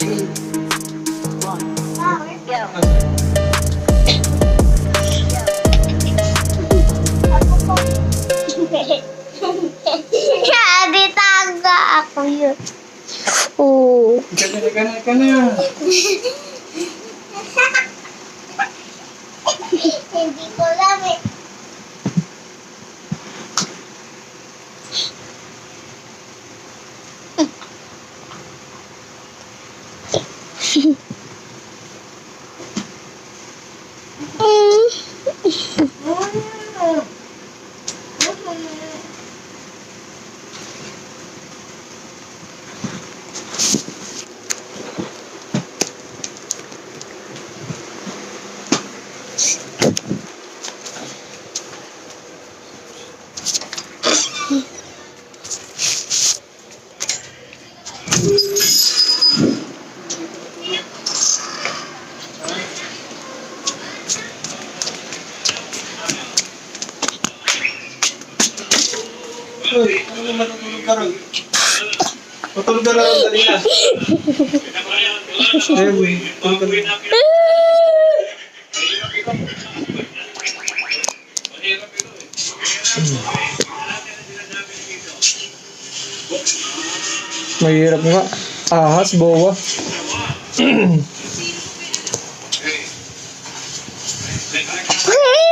Sabi taga ako yun. Oo. Ika na. Hindi ko lang eh. Uy, ano naman matutulog ka rin? Matulog ka na rin dali na. Uy, tulog ka na. Mahirap nga. Ahas, bowa. Hey!